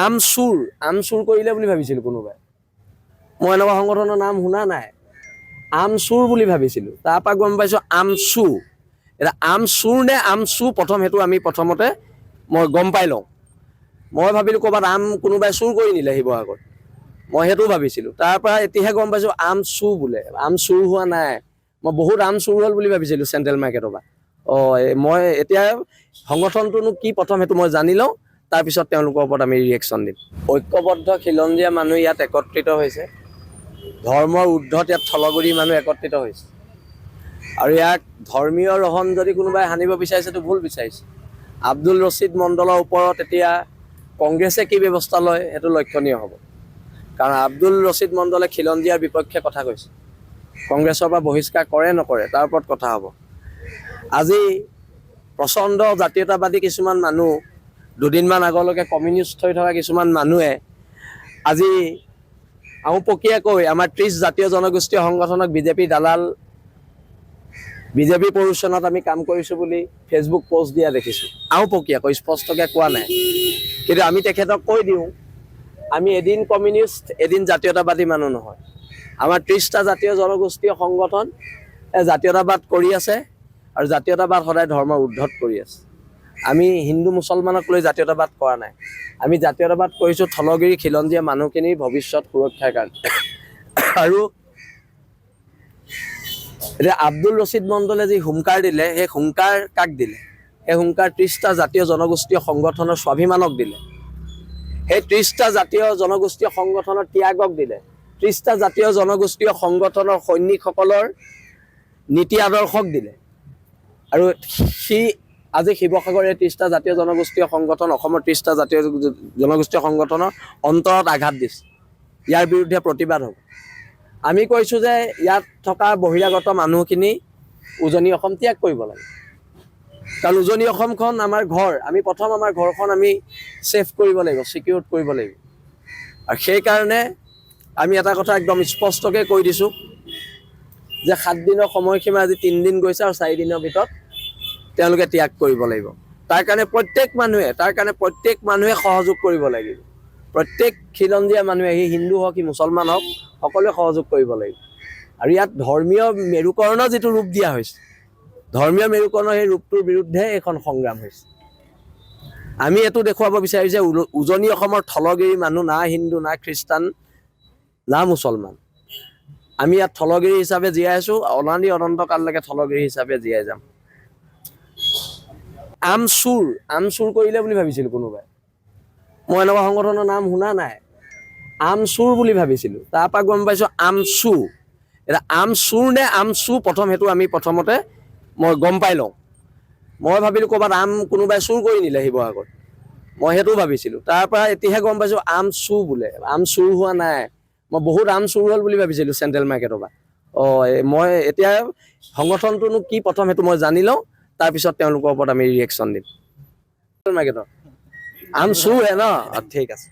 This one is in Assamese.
আমচুৰ কৰিলে বুলি ভাবিছিলোঁ কোনোবাই। মই এনেকুৱা সংগঠনৰ নাম শুনা নাই, আমচুৰ বুলি ভাবিছিলোঁ। তাৰপৰা গম পাইছোঁ আমচু। এতিয়া আমচুৰ নে আমচু প্ৰথম সেইটো আমি প্ৰথমতে মই গম পাই লওঁ। মই ভাবিলোঁ ক'ৰবাত কোনোবাই চুৰ কৰি নিলে শিৱসাগৰত, মই সেইটো ভাবিছিলোঁ। তাৰপৰা এতিয়াহে গম পাইছোঁ আমচু বোলে, আম চুৰ হোৱা নাই। মই বহুত আম চুৰ হ'ল বুলি ভাবিছিলোঁ চেণ্ট্ৰেল মাৰ্কেটৰ পৰা। মই এতিয়া সংগঠনটোনো কি প্ৰথম সেইটো মই জানি লওঁ, তাৰপিছত তেওঁলোকৰ ওপৰত আমি ৰিয়েকশ্যন দিম। ঐক্যবদ্ধ খিলঞ্জীয়া মানুহ ইয়াত একত্ৰিত হৈছে, ধৰ্মৰ ঊৰ্ধত ইয়াত থলগুৰি মানুহ একত্ৰিত হৈছে। আৰু ইয়াক ধৰ্মীয় ৰহণ যদি কোনোবাই সানিব বিচাৰিছেতো ভুল বিচাৰিছে। আব্দুল ৰছিদ মণ্ডলৰ ওপৰত এতিয়া কংগ্ৰেছে কি ব্যৱস্থা লয় সেইটো লক্ষণীয় হ'ব। কাৰণ আব্দুল ৰছিদ মণ্ডলে খিলঞ্জীয়াৰ বিপক্ষে কথা কৈছে, কংগ্ৰেছৰ পৰা বহিষ্কাৰ কৰে নকৰে তাৰ ওপৰত কথা হ'ব। আজি প্ৰচণ্ড জাতীয়তাবাদী কিছুমান মানুহ, দুদিনমান আগলৈকে কমিউনিষ্ট হৈ থকা কিছুমান মানুহে আজি আওপকীয়াকৈ আমাৰ 30 জাতীয় জনগোষ্ঠীয় সংগঠনক বিজেপি দালাল, বিজেপি প্ৰৰোচনাত আমি কাম কৰিছোঁ বুলি ফেচবুক পোষ্ট দিয়া দেখিছোঁ। আওপকীয়াকৈ স্পষ্টকৈ কোৱা নাই, কিন্তু আমি তেখেতক কৈ দিওঁ আমি এদিন কমিউনিষ্ট এদিন জাতীয়তাবাদী মানুহ নহয়। আমাৰ 30টা জাতীয় জনগোষ্ঠীয় সংগঠন জাতীয়তাবাদ কৰি আছে, আৰু জাতীয়তাবাদ সদায় ধৰ্মৰ ঊৰ্ধত কৰি আছে। আমি হিন্দু মুছলমানক লৈ জাতীয়তাবাদ কৰা নাই, আমি জাতীয়তাবাদ কৰিছোঁ থলগিৰি খিলঞ্জীয়া মানুহখিনিৰ ভৱিষ্যত সুৰক্ষাৰ কাৰণে। আৰু এতিয়া আব্দুল ৰছিদ মণ্ডলে যি হুংকাৰ দিলে, সেই হুংকাৰ কাক দিলে? সেই হুংকাৰ 30টা জাতীয় জনগোষ্ঠীয় সংগঠনৰ স্বাভিমানক দিলে, সেই 30টা জাতীয় জনগোষ্ঠীয় সংগঠনৰ ত্যাগক দিলে, 30টা জাতীয় জনগোষ্ঠীয় সংগঠনৰ সৈনিকসকলৰ নীতি আদৰ্শক দিলে। আৰু সি আজি শিৱসাগৰ 30টা জাতীয় জনগোষ্ঠীয় সংগঠন, অসমৰ 30টা জাতীয় জনগোষ্ঠীয় সংগঠনৰ অন্তৰত আঘাত দিছে। ইয়াৰ বিৰুদ্ধে প্ৰতিবাদ হ'ব। আমি কৈছোঁ যে ইয়াত থকা বহিৰাগত মানুহখিনি উজনি অসম ত্যাগ কৰিব লাগে, কাৰণ উজনি অসমখন আমাৰ ঘৰ। আমি প্ৰথম আমাৰ ঘৰখন আমি ছেফ কৰিব লাগিব, ছিকিউৰ কৰিব লাগিব। আৰু সেইকাৰণে আমি এটা কথা একদম স্পষ্টকৈ কৈ দিছোঁ যে 7 দিনৰ সময়সীমা আজি 3 দিন গৈছে, আৰু 4 দিনৰ ভিতৰত তেওঁলোকে ত্যাগ কৰিব লাগিব। তাৰ কাৰণে প্ৰত্যেক মানুহে সহযোগ কৰিব লাগিব। প্ৰত্যেক খিলঞ্জীয়া মানুহে, সি হিন্দু হওক সি মুছলমান হওক, সকলোৱে সহযোগ কৰিব লাগিব। আৰু ইয়াত ধৰ্মীয় মেৰুকৰণৰ যিটো ৰূপ দিয়া হৈছে, ধৰ্মীয় মেৰুকৰণৰ সেই ৰূপটোৰ বিৰুদ্ধে এইখন সংগ্ৰাম হৈছে। আমি এইটো দেখুৱাব বিচাৰিছোঁ যে উজনি অসমৰ থলগিৰি মানুহ না হিন্দু না খ্ৰীষ্টান না মুছলমান, আমি ইয়াত থলগিৰি হিচাপে জীয়াই আছোঁ, অনাদি অনন্তকাললৈকে থলগিৰি হিচাপে জীয়াই যাম। আমচুৰ কৰিলে বুলি ভাবিছিলোঁ কোনোবাই। মই এনেকুৱা সংগঠনৰ নাম শুনা নাই, আমচুৰ বুলি ভাবিছিলোঁ। তাৰপৰা গম পাইছোঁ আমচু। এতিয়া আমচুৰ নে আমচু প্ৰথম সেইটো আমি প্ৰথমতে মই গম পাই লওঁ। মই ভাবিলোঁ ক'ৰবাত কোনোবাই চুৰ কৰি নিলে শিৱসাগৰত, মই সেইটো ভাবিছিলোঁ। তাৰপৰা এতিয়াহে গম পাইছোঁ আমচু বোলে, আম চুৰ হোৱা নাই। মই বহুত আম চুৰ হ'ল বুলি ভাবিছিলোঁ চেণ্ট্ৰেল মাৰ্কেটৰ পৰা। মই এতিয়া সংগঠনটোনো কি প্ৰথম সেইটো মই জানি লওঁ, তাৰপিছত তেওঁলোকৰ ওপৰত আমি ৰিয়েকশ্যন দিম। মাৰ্কেটৰ আম চুৰ হে ন, ঠিক আছে।